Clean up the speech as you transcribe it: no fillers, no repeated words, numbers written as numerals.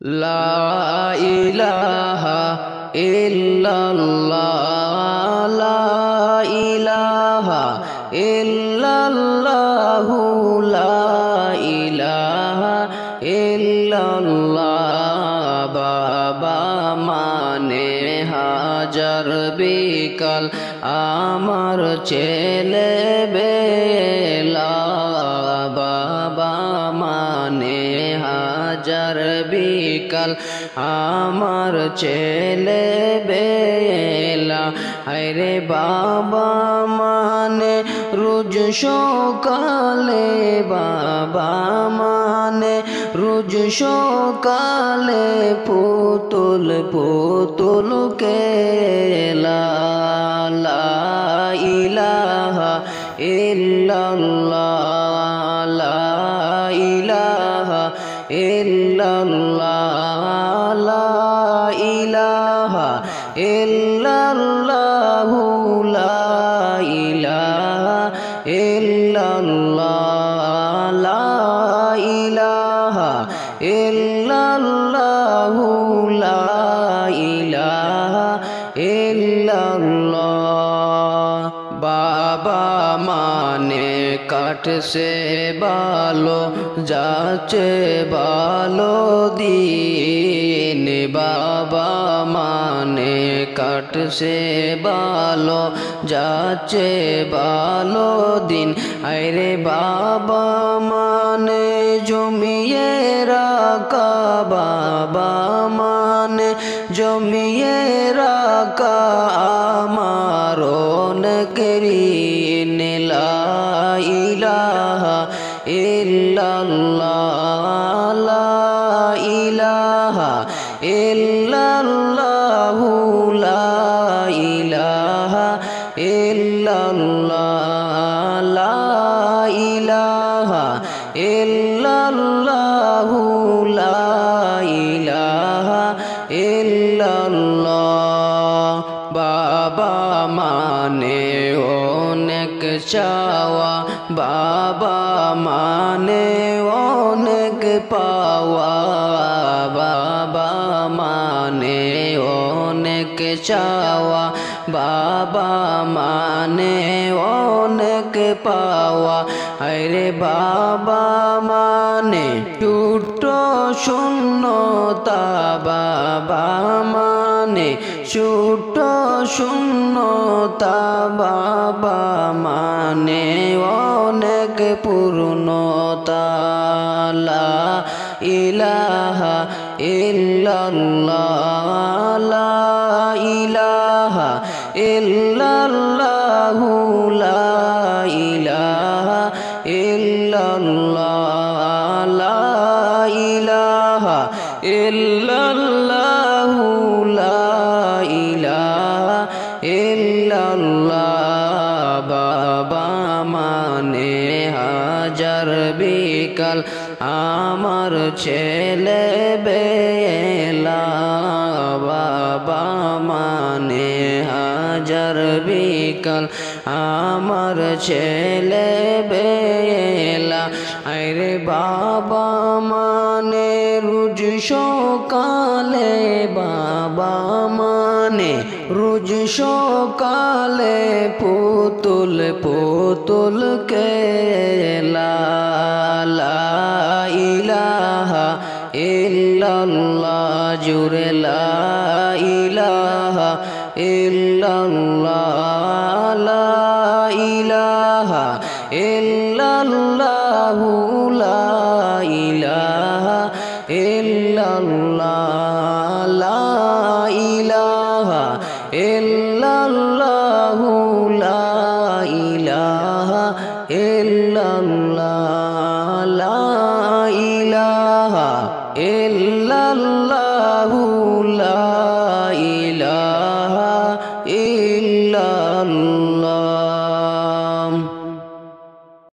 লা ইলাহা ইল্লাল্লাহ লা ইলাহা ইল্লাল্লাহু লা ইলাহা ইল্লাল্লাহ বাবা মানে হাজার বিকাল আমার ছেলে বেলা বাবা মানে হাজার বিকাল আমার ছেলে বেলা আরে বাবা মানে রোজ সকালে বাবা মানে রোজ সকালে পুতুল পুতুল খেলা লা ইলাহা ইল্লাল্লাহ লা ইলাহা ইল্লাল্লাহ লা ইলাহা ইল্লাল্লাহু লা ইলাহা ইল্লাল্লাহ লা ইলাহা ইল্লাল্লাহু লা ইলাহা ইল্লাল্লাহ বাবা মানে কাটছে ভালো যাচ্ছে ভালো দিন বাবা মানে কাটছে ভালো যাচ্ছে ভালো দিন আরে বাবা মানে জমিয়ে রাখা বাবা মানে জমিয়ে রাখা আমার অনেকেরই লা ইলাহা ইল্লাল্লাহ লা ইলাহা ইল্লাল্লাহু লা ইলাহা ইল্লাল্লাহ লা ইলাহা ইল্লাল্লাহু লা ইলাহা ইল্লাল্লাহ বাবা মানে অনেক চাওয়া বাবা মানে অনেক পাওয়া বাবা মানে অনেক চাওয়া বাবা মানে অনেক পাওয়া আরে বাবা মানে টুটো শূন্যতা বাবা মানে ছোট শূন্যতা বাবা মানে অনেক পূর্ণতা লা ইলাহা ইল্লাল্লাহ লা ইলাহা ইল্লাল্লাহু লা ইলাহা ইল্লাল্লাহ লা ইলাহা ইল্লাল্লাহু লা ইলাহা ইল্লাল্লাহ বাবা মানে হাজার বিকাল আমার ছেলে বেলা বাবা মানে হাজার বিকাল আমার ছেলে বেলা আরে বাবা মানে রোজ সকালে বাবা মানে রোজ সকালে পুতুল পুতুল খেলা লা ইলাহা ইল্লাল্লাহ জুড়ে লা ইলাহা ইল্লাল্লাহ লা ইলাহা ইল্লাল্লাহু লা ইলাহা ইল্লাল্লাহ লা ইলাহা ইল্লাল্লাহু লা ইলাহা ইল্লাল্লাহ লা ইলাহা ইল্লাল্লাহ